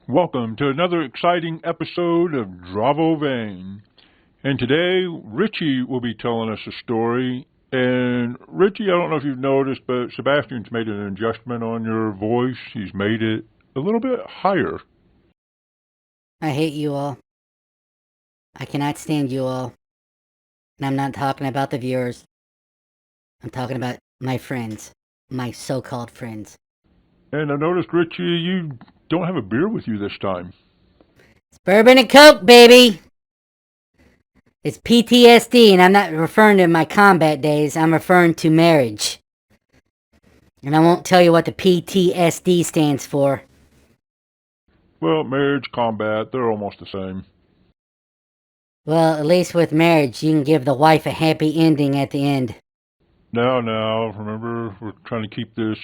Welcome to another exciting episode of Dravo Vane. And today, Richie will be telling us a story. And Richie, I don't know if you've noticed, but Sebastian's made an adjustment on your voice. He's made it a little bit higher. I hate you all. I cannot stand you all. And I'm not talking about the viewers. I'm talking about my friends. My so-called friends. And I noticed, Richie, you don't have a beer with you this time. It's bourbon and coke, baby! It's PTSD, and I'm not referring to my combat days. I'm referring to marriage. And I won't tell you what the PTSD stands for. Well, marriage, combat, they're almost the same. Well, at least with marriage, you can give the wife a happy ending at the end. Now, remember, we're trying to keep this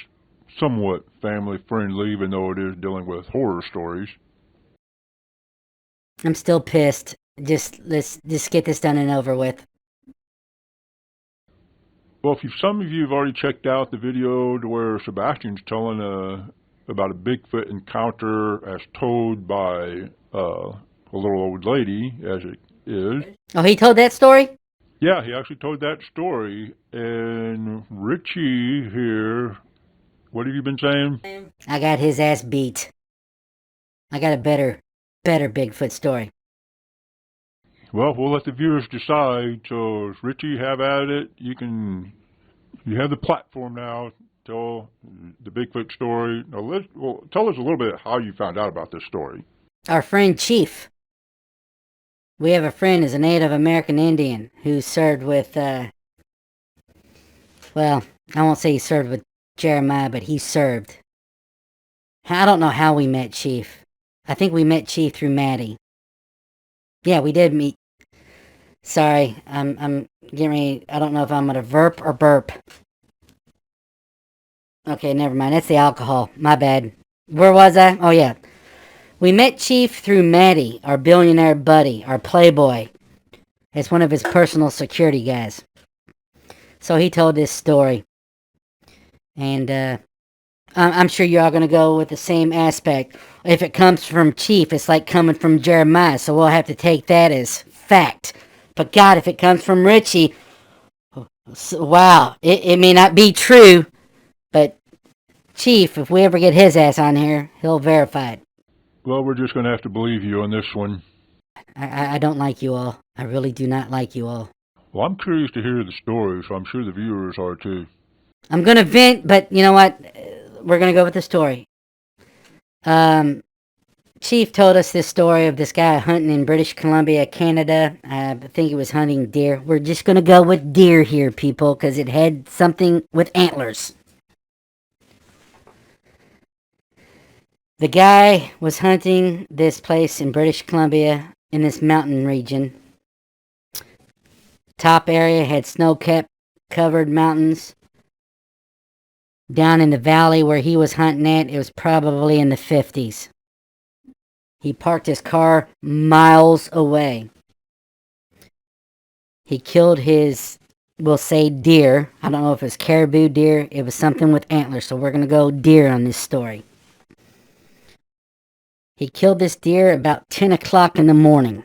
somewhat family friendly, even though it is dealing with horror stories. I'm still pissed. Let's get this done and over with. Well, if some of you have already checked out the video to where Sebastian's telling about a Bigfoot encounter as told by a little old lady, as it is. Oh, he told that story? Yeah, he actually told that story. And Richie here, what have you been saying? I got his ass beat. I got a better Bigfoot story. Well, we'll let the viewers decide. So, Richie, have at it. You have the platform now. Tell the Bigfoot story. Now, tell us a little bit how you found out about this story. Our friend Chief. We have a friend who's a Native American Indian who served with, well, I won't say he served with Jeremiah, but he served. I don't know how we met Chief. I think we met Chief through Maddie. Yeah, we did meet. Sorry, I'm getting ready. I don't know if I'm gonna verp or burp. Okay, never mind. That's the alcohol. My bad. Where was I? Oh, yeah. We met Chief through Maddie, our billionaire buddy, our playboy. It's one of his personal security guys. So he told this story. And I'm sure you're all going to go with the same aspect. If it comes from Chief, it's like coming from Jeremiah, so we'll have to take that as fact. But God, if it comes from Richie, wow, it may not be true, but Chief, if we ever get his ass on here, he'll verify it. Well, we're just going to have to believe you on this one. I don't like you all. I really do not like you all. Well, I'm curious to hear the story, so I'm sure the viewers are too. I'm going to vent, but you know what? We're going to go with the story. Chief told us this story of this guy hunting in British Columbia, Canada. I think he was hunting deer. We're just going to go with deer here, people, because it had something with antlers. The guy was hunting this place in British Columbia in this mountain region. Top area had snow-capped covered mountains. Down in the valley where he was hunting at, it was probably in the 50s. He parked his car miles away. He killed his, we'll say, deer. I don't know if it was caribou deer. It was something with antlers, so we're going to go deer on this story. He killed this deer about 10 o'clock in the morning.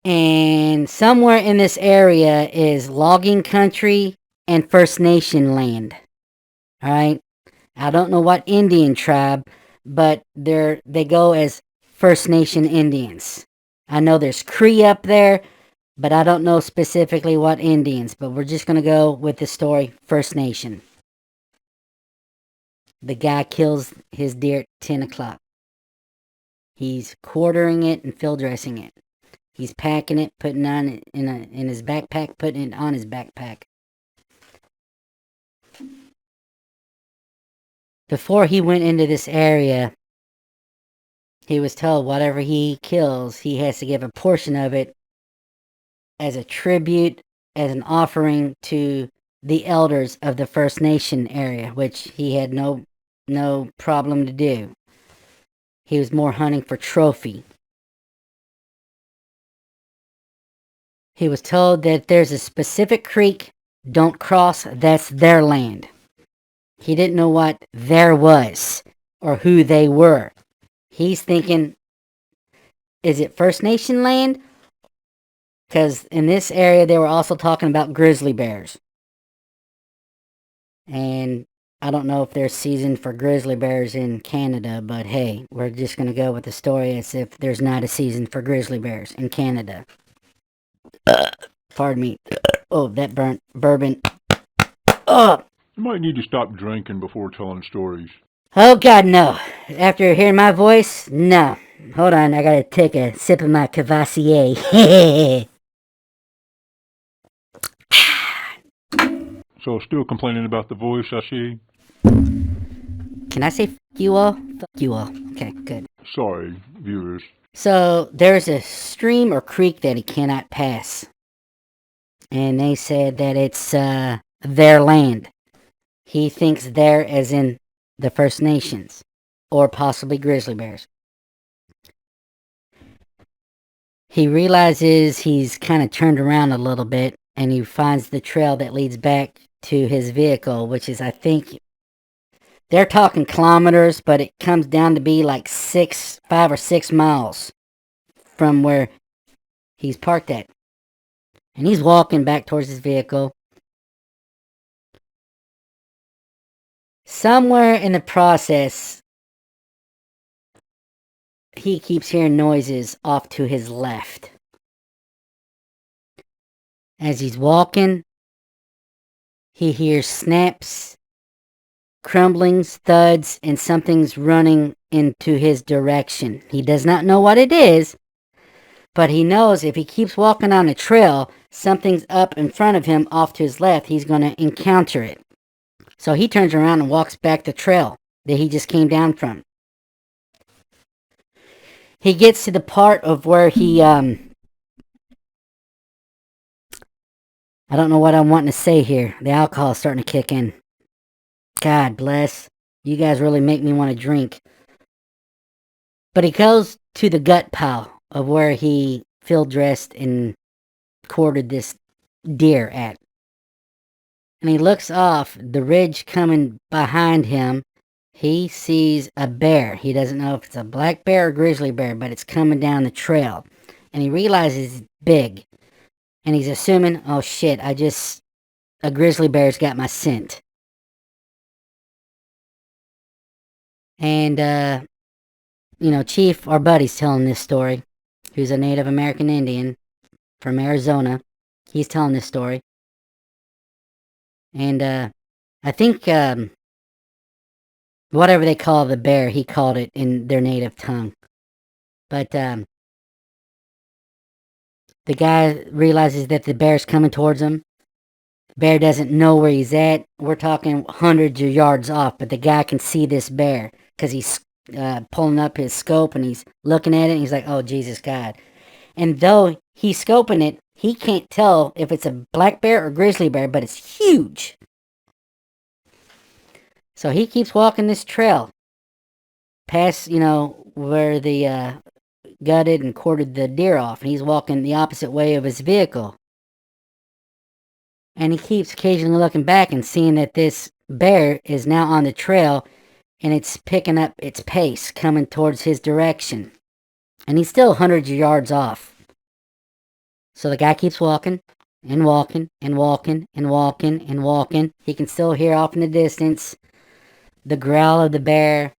And somewhere in this area is logging country and First Nation land. All right? I don't know what Indian tribe, but they go as First Nation Indians. I know there's Cree up there, but I don't know specifically what Indians, but we're just going to go with the story First Nation. The guy kills his deer at 10 o'clock. He's quartering it and field dressing it. He's packing it, putting on it in his backpack, putting it on his backpack. Before he went into this area, he was told whatever he kills, he has to give a portion of it as a tribute, as an offering to the elders of the First Nation area, which he had no problem to do. He was more hunting for trophy. He was told that there's a specific creek, don't cross, that's their land. He didn't know what there was. or who they were. He's thinking, is it First Nation land? Because in this area, they were also talking about grizzly bears. And I don't know if there's season for grizzly bears in Canada, but hey, we're just going to go with the story as if there's not a season for grizzly bears in Canada. Pardon me. Oh, that burnt bourbon. Oh! You might need to stop drinking before telling stories. Oh, God, no. After hearing my voice, no. Hold on, I gotta take a sip of my Cavassier. So still complaining about the voice, I see? Can I say f*** you all? Fuck you all. Okay, good. Sorry, viewers. So, there's a stream or creek that he cannot pass. And they said that it's, their land. He thinks there as in the First Nations. Or possibly grizzly bears. He realizes he's kind of turned around a little bit. And he finds the trail that leads back to his vehicle. Which is, I think, they're talking kilometers, but it comes down to be like 5 or 6 miles from where he's parked at. And he's walking back towards his vehicle. Somewhere in the process, he keeps hearing noises off to his left. As he's walking, he hears snaps, crumblings, thuds, and something's running into his direction. He does not know what it is, but he knows if he keeps walking on the trail, something's up in front of him off to his left. He's going to encounter it. So he turns around and walks back the trail that he just came down from. He gets to the part of where he, I don't know what I'm wanting to say here. The alcohol's starting to kick in. God bless. You guys really make me want to drink. But he goes to the gut pile of where he field dressed and quartered this deer at. And he looks off the ridge coming behind him. He sees a bear. He doesn't know if it's a black bear or grizzly bear, but it's coming down the trail. And he realizes it's big. And he's assuming, oh shit, a grizzly bear's got my scent. And, Chief, our buddy's telling this story, who's a Native American Indian from Arizona. He's telling this story. And, I think, whatever they call the bear, he called it in their native tongue. But, the guy realizes that the bear's coming towards him. Bear doesn't know where he's at. We're talking hundreds of yards off, but the guy can see this bear because he's pulling up his scope and he's looking at it and he's like, oh, Jesus God. And though he's scoping it, he can't tell if it's a black bear or grizzly bear, but it's huge. So he keeps walking this trail past, where the gutted and quartered the deer off. And he's walking the opposite way of his vehicle. And he keeps occasionally looking back and seeing that this bear is now on the trail and it's picking up its pace coming towards his direction. And he's still hundreds of yards off. So the guy keeps walking and walking and walking and walking and walking. He can still hear off in the distance the growl of the bear.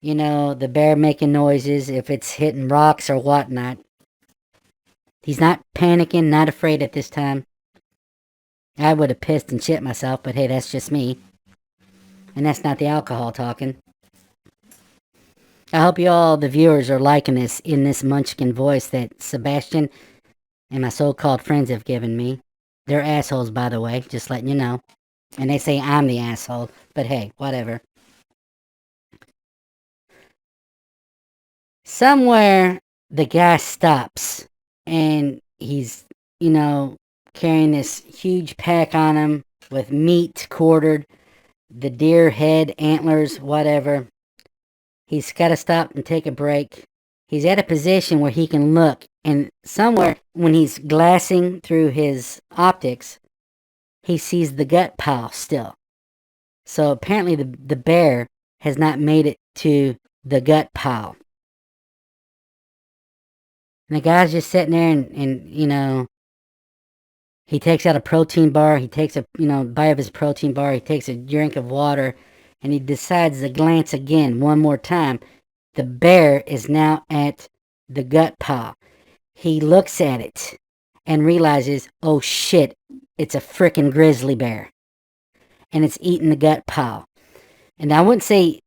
The bear making noises if it's hitting rocks or whatnot. He's not panicking, not afraid at this time. I would have pissed and shit myself, but hey, that's just me. And that's not the alcohol talking. I hope you all, the viewers, are liking this in this munchkin voice that Sebastian and my so-called friends have given me. They're assholes, by the way, just letting you know. And they say I'm the asshole, but hey, whatever. Somewhere, the guy stops, and he's, carrying this huge pack on him with meat quartered, the deer head, antlers, whatever. He's got to stop and take a break. He's at a position where he can look, and somewhere when he's glassing through his optics, he sees the gut pile still. So apparently the bear has not made it to the gut pile. And the guy's just sitting there and he takes out a protein bar. He takes a, bite of his protein bar. He takes a drink of water, and he decides to glance again one more time. The bear is now at the gut pile. He looks at it and realizes, oh shit, it's a frickin' grizzly bear. And it's eating the gut pile. And I wouldn't say,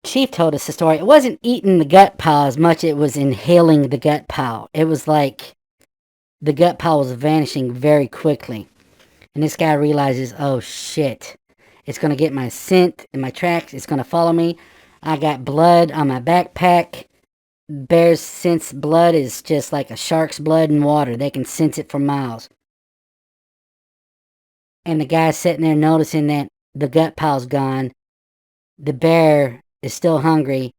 Chief told us the story. It wasn't eating the gut pile as much as it was inhaling the gut pile. It was like the gut pile was vanishing very quickly. And this guy realizes, oh shit, it's going to get my scent and my tracks. It's going to follow me. I got blood on my backpack. Bears sense blood is just like a shark's blood in water. They can sense it for miles. And the guy's sitting there noticing that the gut pile's gone. The bear is still hungry.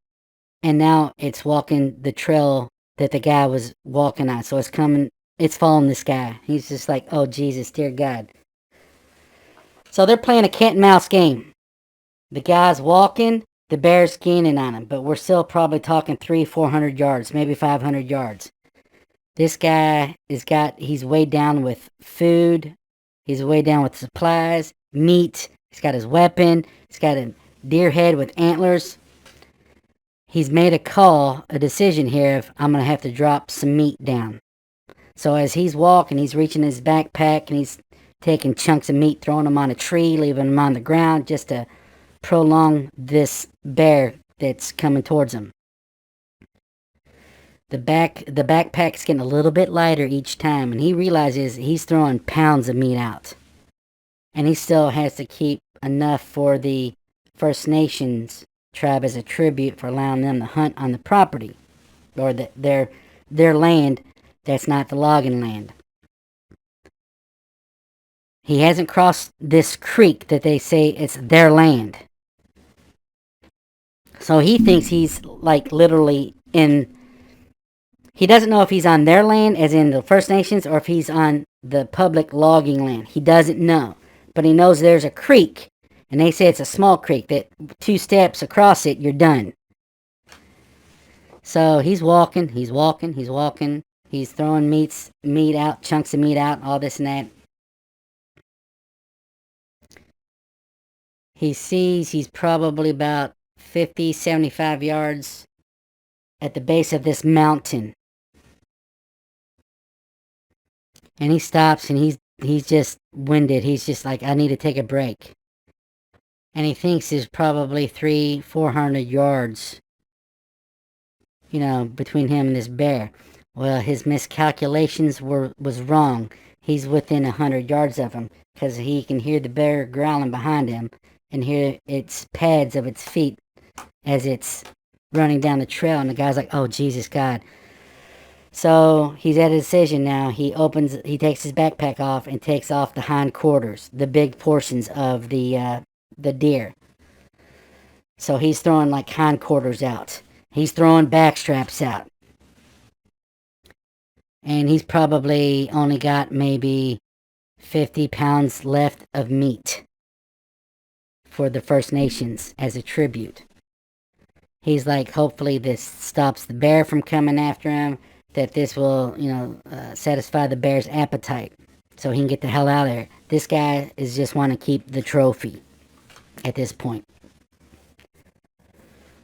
And now it's walking the trail that the guy was walking on. So it's following this guy. He's just like, oh Jesus, dear God. So they're playing a cat and mouse game. The guy's walking, the bear's gaining on him. But we're still probably talking 300-400 yards, maybe 500 yards. This guy he's weighed down with food. He's weighed down with supplies, meat. He's got his weapon. He's got a deer head with antlers. He's made a decision here of, I'm going to have to drop some meat down. So as he's walking, he's reaching his backpack and he's taking chunks of meat, throwing them on a tree, leaving them on the ground just to prolong this bear that's coming towards him. The backpack's getting a little bit lighter each time, and he realizes he's throwing pounds of meat out. And he still has to keep enough for the First Nations tribe as a tribute for allowing them to hunt on the property, or their land that's not the logging land. He hasn't crossed this creek that they say it's their land. So he thinks he's like literally in... He doesn't know if he's on their land, as in the First Nations, or if he's on the public logging land. He doesn't know. But he knows there's a creek, and they say it's a small creek, that 2 steps across it, you're done. So he's walking. He's throwing meat out, chunks of meat out, all this and that. He sees he's probably about 50, 75 yards at the base of this mountain. And he stops and he's just winded. He's just like, I need to take a break. And he thinks there's probably 300-400 yards, between him and this bear. Well, his miscalculations was wrong. He's within 100 yards of him, because he can hear the bear growling behind him and hear its pads of its feet as it's running down the trail. And the guy's like, oh, Jesus, God. So he's at a decision now. He takes his backpack off and takes off the hindquarters, the big portions of the deer. So he's throwing like hindquarters out. He's throwing back straps out. And he's probably only got maybe 50 pounds left of meat for the First Nations as a tribute. He's like, hopefully this stops the bear from coming after him, that this will, satisfy the bear's appetite so he can get the hell out of there. This guy is just want to keep the trophy at this point.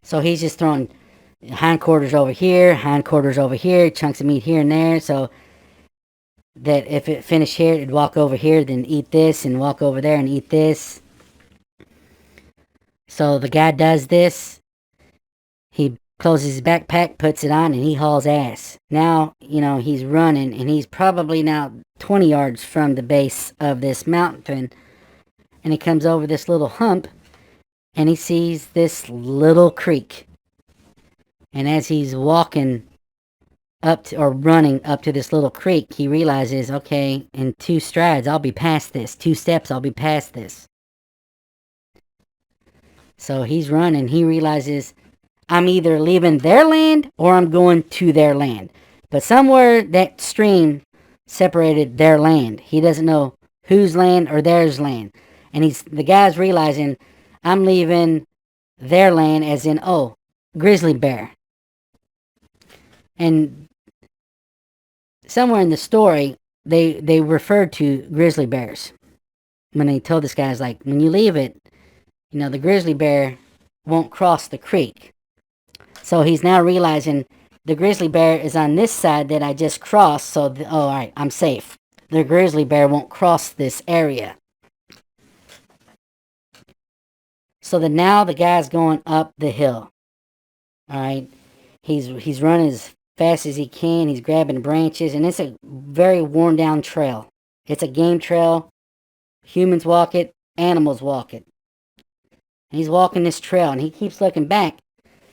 So he's just throwing hindquarters over here, chunks of meat here and there, so that if it finished here, it'd walk over here, then eat this, and walk over there and eat this. So the guy does this. He closes his backpack, puts it on, and he hauls ass. Now, he's running, and he's probably now 20 yards from the base of this mountain, and he comes over this little hump, and he sees this little creek. And as he's walking running up to this little creek, he realizes, okay, in 2 strides, I'll be past this. 2 steps, I'll be past this. So he's running. He realizes, I'm either leaving their land or I'm going to their land. But somewhere that stream separated their land. He doesn't know whose land or theirs land. And the guy's realizing, I'm leaving their land, as in, oh, grizzly bear. And somewhere in the story, they referred to grizzly bears. When they told this guy's like, when you leave it, the grizzly bear won't cross the creek. So he's now realizing the grizzly bear is on this side that I just crossed, so, all right, I'm safe. The grizzly bear won't cross this area. So now the guy's going up the hill. All right, he's running as fast as he can. He's grabbing branches, and it's a very worn down trail. It's a game trail. Humans walk it, animals walk it. And he's walking this trail, and he keeps looking back.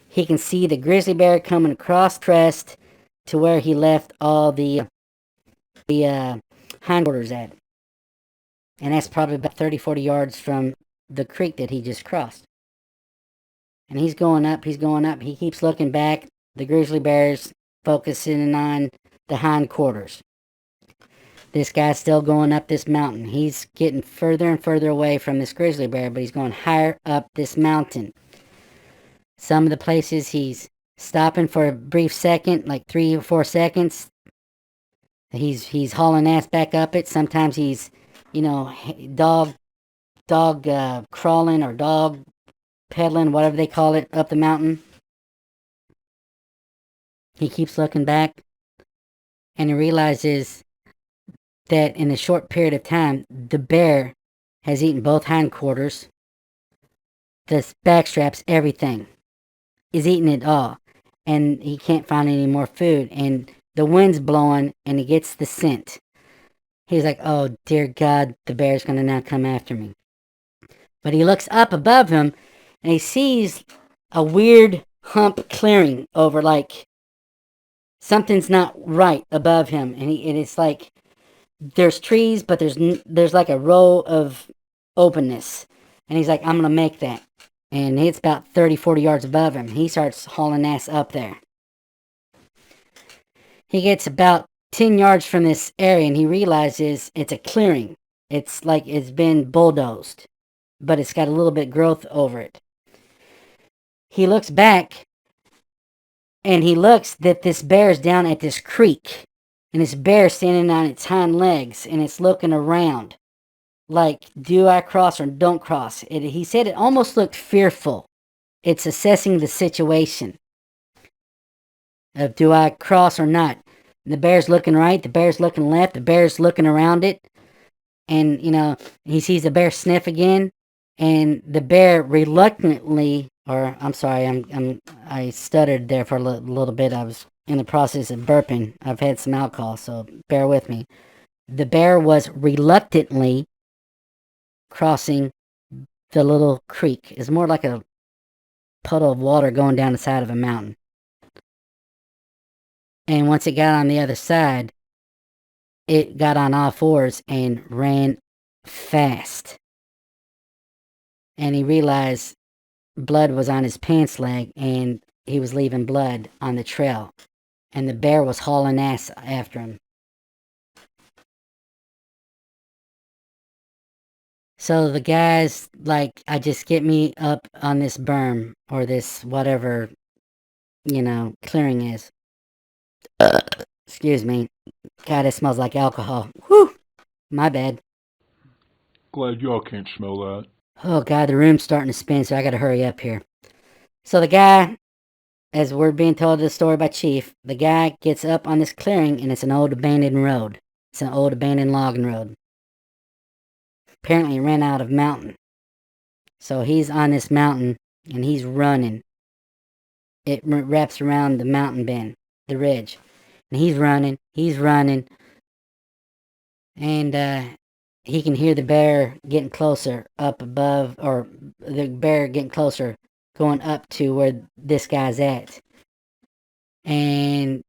He can see the grizzly bear coming across crest to where he left all the hindquarters at. And that's probably about 30, 40 yards from the creek that he just crossed. And he's going up. He keeps looking back. The grizzly bear's focusing on the hindquarters. This guy's still going up this mountain. He's getting further and further away from this grizzly bear, but he's going higher up this mountain. Some of the places he's stopping for a brief second, like 3 or 4 seconds. He's hauling ass back up it. Sometimes he's, dog crawling or dog pedaling, whatever they call it, up the mountain. He keeps looking back, and he realizes that in a short period of time, the bear has eaten both hindquarters, the backstraps, everything. Is eating it all, and he can't find any more food, and the wind's blowing, and he gets the scent. He's like, oh, dear God, the bear's going to now come after me. But he looks up above him, and he sees a weird hump clearing over, like, something's not right above him, and it's like, there's trees, but there's like a row of openness, and he's like, I'm going to make that. And it's about 30, 40 yards above him. He starts hauling ass up there. He gets about 10 yards from this area, and he realizes it's a clearing. It's like it's been bulldozed, but it's got a little bit of growth over it. He looks back, and he looks that this bear is down at this creek, and this bear standing on its hind legs, and it's looking around. Like, do I cross or don't cross? He said it almost looked fearful. It's assessing the situation of do I cross or not. The bear's looking right, the bear's looking left, the bear's looking around it. And, he sees the bear sniff again. And the bear reluctantly, or I'm sorry, I stuttered there for a little bit. I was in the process of burping. I've had some alcohol, so bear with me. The bear was reluctantly crossing the little creek. It's more like a puddle of water going down the side of a mountain. And once it got on the other side, it got on all fours and ran fast. And he realized blood was on his pants leg, and he was leaving blood on the trail. And the bear was hauling ass after him. So the guy's like, I just get me up on this berm, or this whatever, clearing is. Excuse me. God, it smells like alcohol. Whew! My bad. Glad y'all can't smell that. Oh God, the room's starting to spin, so I gotta hurry up here. So the guy, as we're being told the story by Chief, the guy gets up on this clearing, and it's an old abandoned road. It's an old abandoned logging road. Apparently ran out of mountain. So he's on this mountain, and he's running. It wraps around the mountain bend, the ridge. And he's running. And he can hear the bear getting closer up above, or the bear getting closer, going up to where this guy's at. And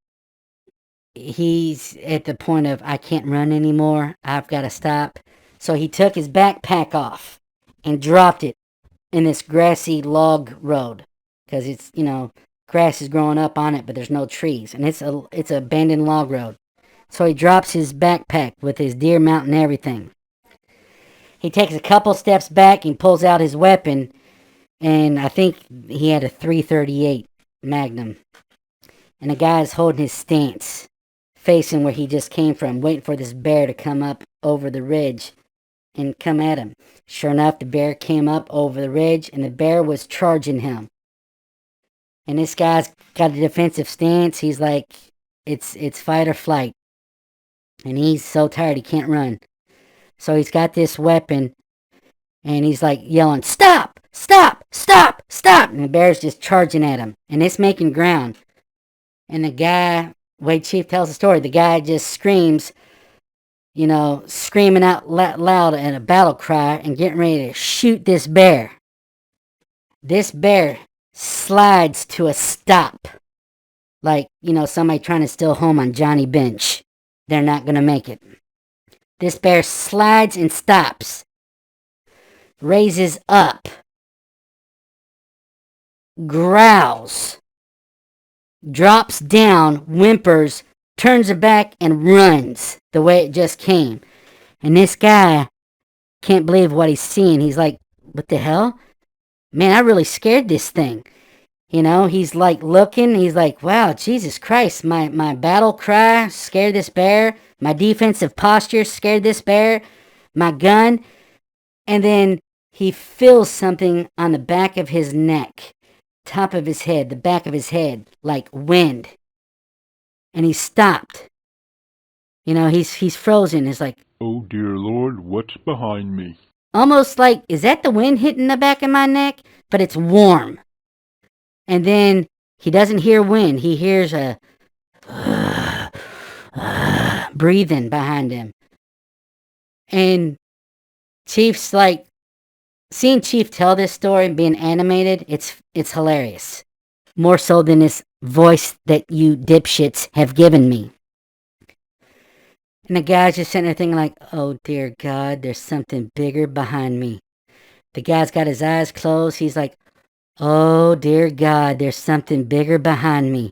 he's at the point of, I can't run anymore. I've got to stop. So he took his backpack off and dropped it in this grassy log road. Because it's, grass is growing up on it, but there's no trees. And it's an abandoned log road. So he drops his backpack with his deer mount and everything. He takes a couple steps back and pulls out his weapon. and I think he had a .338 Magnum. And the guy's holding his stance, facing where he just came from, waiting for this bear to come up over the ridge and come at him. Sure enough, the bear came up over the ridge, and the bear was charging him. And this guy's got a defensive stance. He's like, it's fight or flight. And he's so tired he can't run. So he's got this weapon, and he's like yelling, "Stop! Stop! Stop! Stop!" And the bear's just charging at him. And it's making ground. And the guy, way Chief tells the story, the guy just screams, screaming out loud in a battle cry and getting ready to shoot this bear. This bear slides to a stop. Like, somebody trying to steal home on Johnny Bench. They're not going to make it. This bear slides and stops. Raises up. Growls. Drops down, whimpers, turns it back, and runs the way it just came. And this guy can't believe what he's seeing. He's like, what the hell? Man, I really scared this thing. He's like looking, he's like, wow, Jesus Christ, my battle cry scared this bear. My defensive posture scared this bear. My gun. And then he feels something on the back of his neck, top of his head, the back of his head, like wind. And he stopped. He's frozen. It's like, oh dear Lord, what's behind me? Almost like, is that the wind hitting the back of my neck? But it's warm. And then he doesn't hear wind. He hears a breathing behind him. And Chief's like, seeing Chief tell this story being animated, it's hilarious. More so than this voice that you dipshits have given me. And the guy's just sitting there thinking like, oh dear God, there's something bigger behind me. The guy's got his eyes closed. He's like, oh dear God, there's something bigger behind me.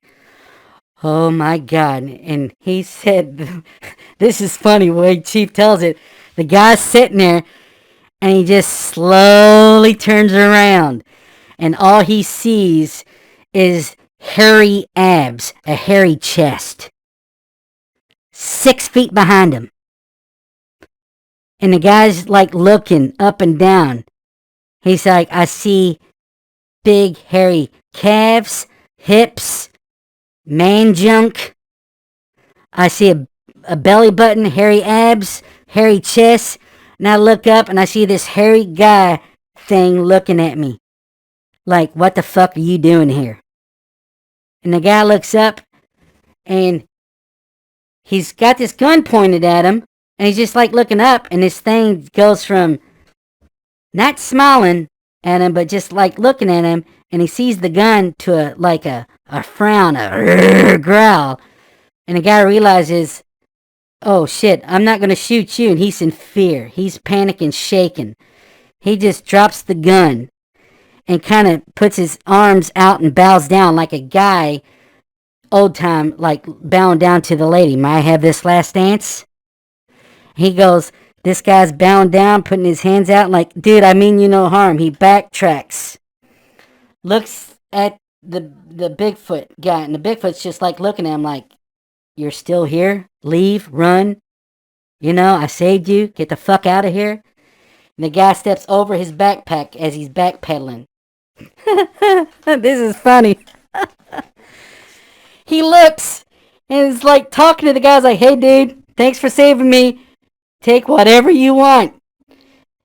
Oh my God. And he said, this is funny the way Chief tells it. The guy's sitting there and he just slowly turns around. And all he sees is hairy abs, a hairy chest. 6 feet behind him. And the guy's like looking up and down. He's like, I see big hairy calves, hips, man junk. I see a belly button, hairy abs, hairy chest. And I look up and I see this hairy guy thing looking at me. Like, what the fuck are you doing here? And the guy looks up and he's got this gun pointed at him. And he's just like looking up, and this thing goes from not smiling at him, but just like looking at him, and he sees the gun to a frown, a growl. And the guy realizes, oh shit, I'm not going to shoot you. And he's in fear. He's panicking, shaking. He just drops the gun and kind of puts his arms out and bows down like a guy, old time, like bowing down to the lady. May I have this last dance? He goes, this guy's bowing down, putting his hands out like, dude, I mean you no harm. He backtracks. Looks at the Bigfoot guy, and the Bigfoot's just like looking at him like, you're still here? Leave? Run? I saved you. Get the fuck out of here. And the guy steps over his backpack as he's backpedaling. This is funny. He looks and is like talking to the guys like, hey dude, thanks for saving me. Take whatever you want.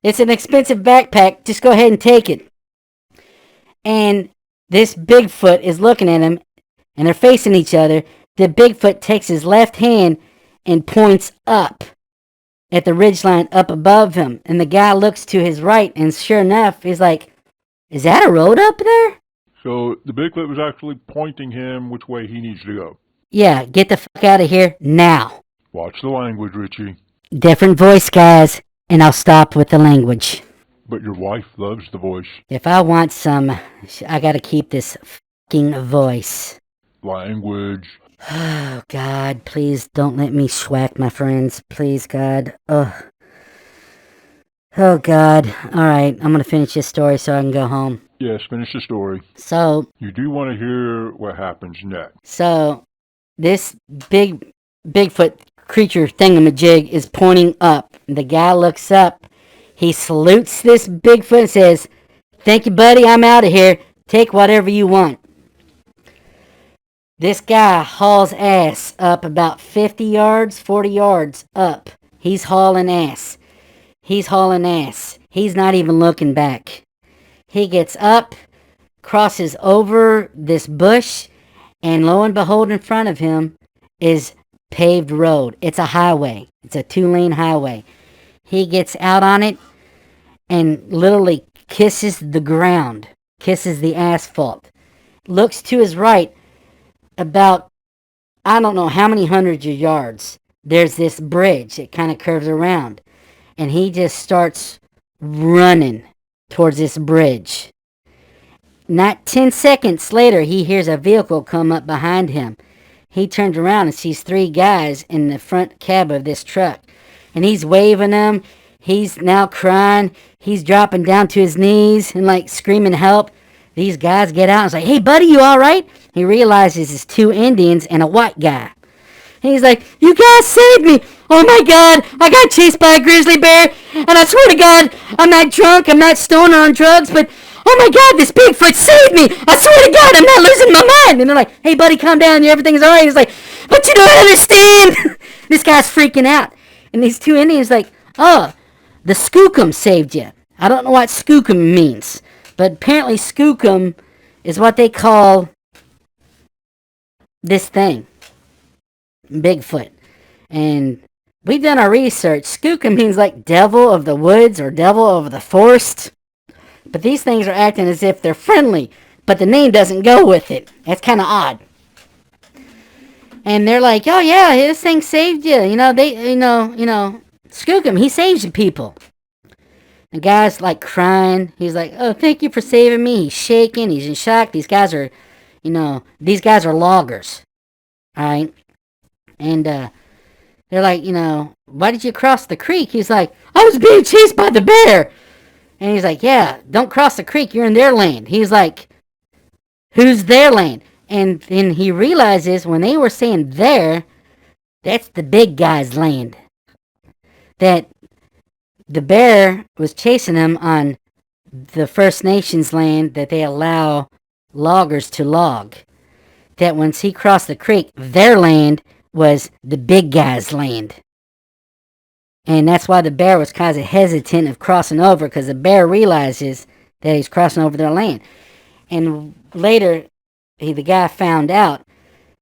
It's an expensive backpack. Just go ahead and take it. And this Bigfoot is looking at him, and they're facing each other. The Bigfoot takes his left hand and points up at the ridgeline up above him. And the guy looks to his right, and sure enough, he's like, is that a road up there? So the Bigfoot was actually pointing him which way he needs to go. Yeah, get the fuck out of here now. Watch the language, Richie. Different voice, guys, and I'll stop with the language. But your wife loves the voice. If I want some, I gotta keep this fucking voice. Language. Oh, God, please don't let me schwack my friends. Please, God. Ugh. Oh, God. Alright, I'm gonna finish this story so I can go home. Yes, finish the story. So, You do want to hear what happens next. so this Bigfoot creature thingamajig is pointing up. The guy looks up. He salutes this Bigfoot and says, "Thank you, buddy. I'm out of here. Take whatever you want." This guy hauls ass up about 50 yards, 40 yards up. He's hauling ass. He's hauling ass. He's not even looking back. He gets up, crosses over this bush, and lo and behold, in front of him is paved road. It's a highway. It's a 2-lane highway. He gets out on it and literally kisses the ground, kisses the asphalt. Looks to his right, about, I don't know how many hundreds of yards. There's this bridge. It kind of curves around. And he just starts running towards this bridge. Not 10 seconds later, he hears a vehicle come up behind him. He turns around and sees 3 guys in the front cab of this truck. And he's waving them. He's now crying. He's dropping down to his knees and like screaming help. These guys get out and say, "Hey, buddy, you all right?" He realizes it's 2 Indians and a white guy. And he's like, "You guys saved me. Oh my God, I got chased by a grizzly bear. And I swear to God, I'm not drunk, I'm not stoned or on drugs, but oh my God, this Bigfoot saved me. I swear to God, I'm not losing my mind." And they're like, "Hey, buddy, calm down. Everything's all right." He's like, "But you don't understand." This guy's freaking out. And these 2 Indians like, "Oh, the skookum saved you." I don't know what skookum means, but apparently skookum is what they call this thing, Bigfoot. And we've done our research. Skookum means like devil of the woods or devil of the forest. But these things are acting as if they're friendly, but the name doesn't go with it. That's kind of odd. And they're like, "Oh yeah, this thing saved you. Skookum, he saves you people." The guy's like crying. He's like, "Oh, thank you for saving me." He's shaking. He's in shock. These guys are loggers. All right. And they're like, "Why did you cross the creek?" He's like, "I was being chased by the bear." And he's like, "Yeah, don't cross the creek. You're in their land." He's like, "Who's their land?" And then he realizes when they were saying there, that's the big guy's land. That the bear was chasing him on the First Nations land that they allow loggers to log. That once he crossed the creek, their land was the big guy's land. And that's why the bear was kind of hesitant of crossing over, because the bear realizes that he's crossing over their land. And later, the guy found out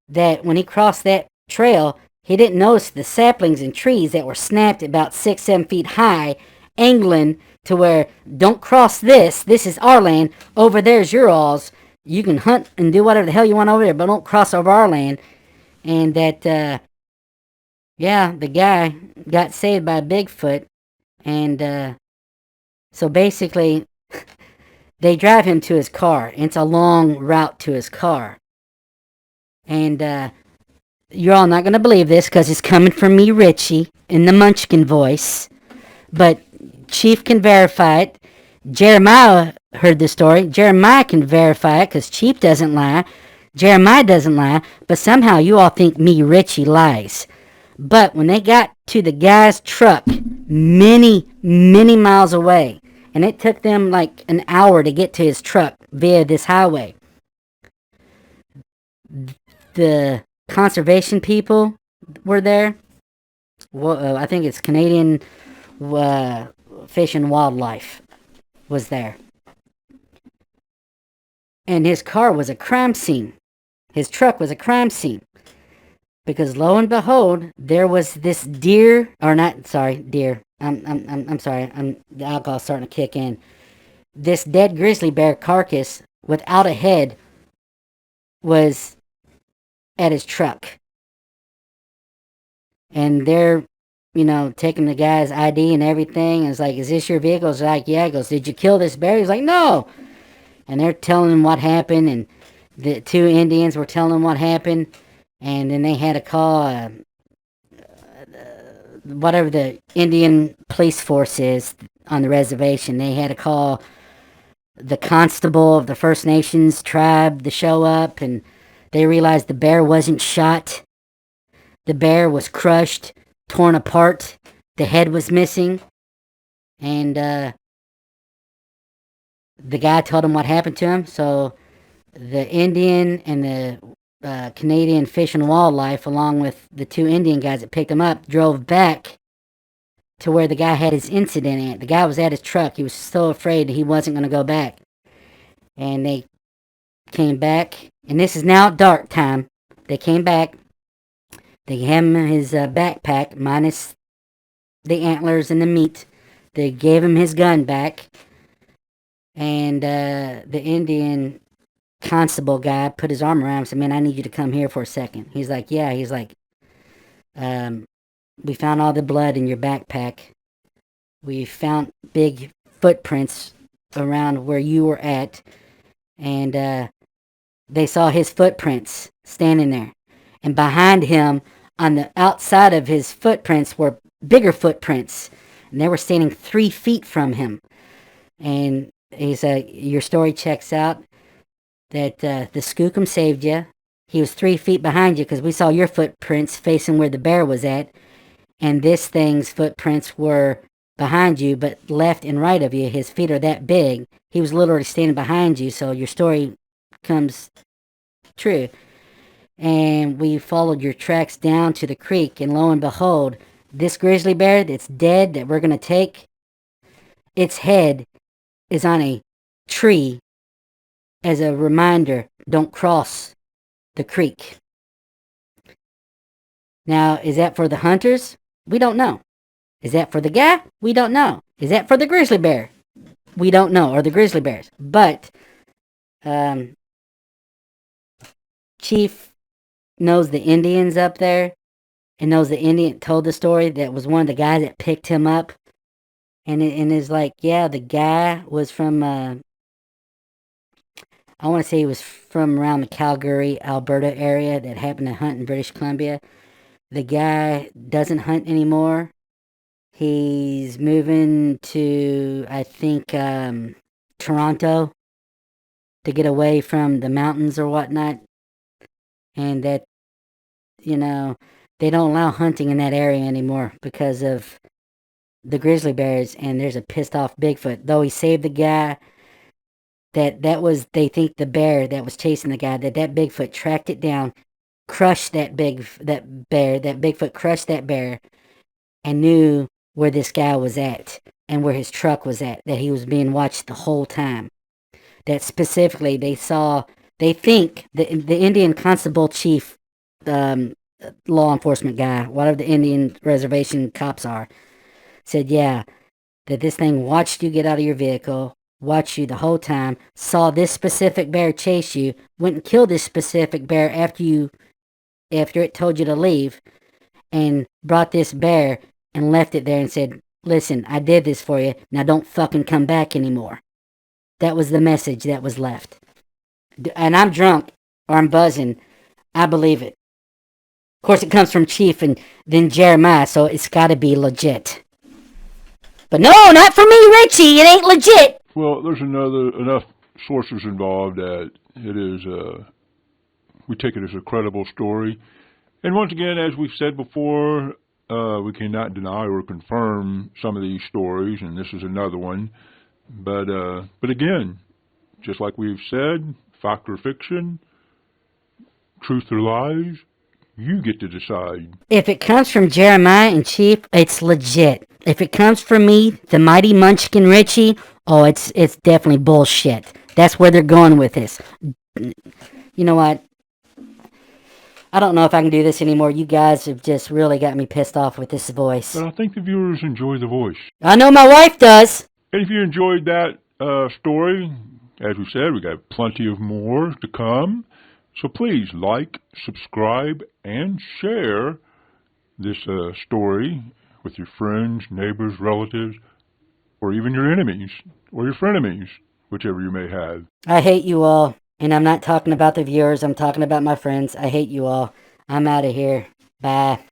that when he crossed that trail, he didn't notice the saplings and trees that were snapped about 6-7 feet high, angling to where, "Don't cross this. This is our land. Over there's your all's. You can hunt and do whatever the hell you want over there, but don't cross over our land." And that, the guy got saved by Bigfoot. And so basically, they drive him to his car. It's a long route to his car. And you're all not going to believe this because it's coming from me, Richie, in the Munchkin voice. But Chief can verify it. Jeremiah heard the story. Jeremiah can verify it because Chief doesn't lie. Jeremiah doesn't lie. But somehow you all think me, Richie, lies. But when they got to the guy's truck, many, many miles away, and it took them like an hour to get to his truck via this highway, the conservation people were there. Well, I think it's Canadian Fish and Wildlife was there. And his car was a crime scene. His truck was a crime scene. Because lo and behold, there was this deer. I'm sorry, the alcohol's starting to kick in. This dead grizzly bear carcass without a head was at his truck. And they're, taking the guy's ID and everything. And it's like, "Is this your vehicle?" It's like, "Yeah." He goes, "Did you kill this bear?" He's like, "No." And they're telling him what happened. And the 2 Indians were telling him what happened. And then they had to call whatever the Indian police force is on the reservation. They had to call the constable of the First Nations tribe to show up, and they realized the bear wasn't shot. The bear was crushed, torn apart. The head was missing. And the guy told him what happened to him. So the Indian and the Canadian Fish and Wildlife, along with the 2 Indian guys that picked him up, drove back to where the guy had his incident at. The guy was at his truck. He was so afraid that he wasn't going to go back. And they came back. And this is now dark time. They came back. They gave him his backpack, minus the antlers and the meat. They gave him his gun back. And the Indian constable guy put his arm around him and said, man, I need you to come here for a second. He's like, yeah. He's like, we found all the blood in your backpack. We found big footprints around where you were at. And they saw his footprints standing there. And behind him, on the outside of his footprints, were bigger footprints. And they were standing 3 feet from him. And he said, your story checks out. That the skookum saved you. He was 3 feet behind you because we saw your footprints facing where the bear was at. And this thing's footprints were behind you, but left and right of you. His feet are that big. He was literally standing behind you, so your story comes true. And we followed your tracks down to the creek, and lo and behold, this grizzly bear that's dead that we're going to take, its head is on a tree as a reminder, don't cross the creek. Now, is that for the hunters? We don't know. Is that for the guy? We don't know. Is that for the grizzly bear? We don't know, or the grizzly bears. But Chief knows the Indians up there, and knows the Indian told the story that was one of the guys that picked him up, and is like, yeah, the guy was from, I want to say he was from around the Calgary, Alberta area that happened to hunt in British Columbia. The guy doesn't hunt anymore. He's moving to, I think, Toronto to get away from the mountains or whatnot. And that, you know, they don't allow hunting in that area anymore because of the grizzly bears, and there's a pissed off Bigfoot. Though he saved the guy, that was, they think, the bear that was chasing the guy, that Bigfoot tracked it down, crushed that Bigfoot crushed that bear, and knew where this guy was at and where his truck was at, that he was being watched the whole time. That specifically they think the Indian constable chief, law enforcement guy, whatever the Indian reservation cops are, said, yeah, that this thing watched you get out of your vehicle, watched you the whole time, saw this specific bear chase you, went and killed this specific bear after it told you to leave, and brought this bear and left it there and said, listen, I did this for you, now don't fucking come back anymore. That was the message that was left. And I'm drunk, or I'm buzzing, I believe it. Of course, it comes from Chief and then Jeremiah, so it's gotta be legit. But no, not for me, Richie, it ain't legit! Well, there's enough sources involved that it is, we take it as a credible story. And once again, as we've said before, we cannot deny or confirm some of these stories, and this is another one. But again, just like we've said, fact or fiction, truth or lies, you get to decide. If it comes from Jeremiah and Chief, it's legit. If it comes from me, the mighty Munchkin Richie, oh, it's definitely bullshit. That's where they're going with this. You know what? I don't know if I can do this anymore. You guys have just really got me pissed off with this voice. But I think the viewers enjoy the voice. I know my wife does. And if you enjoyed that story, as we said, we got plenty of more to come. So please like, subscribe, and share this story with your friends, neighbors, relatives, or even your enemies, or your frenemies, whichever you may have. I hate you all. And I'm not talking about the viewers. I'm talking about my friends. I hate you all. I'm out of here. Bye.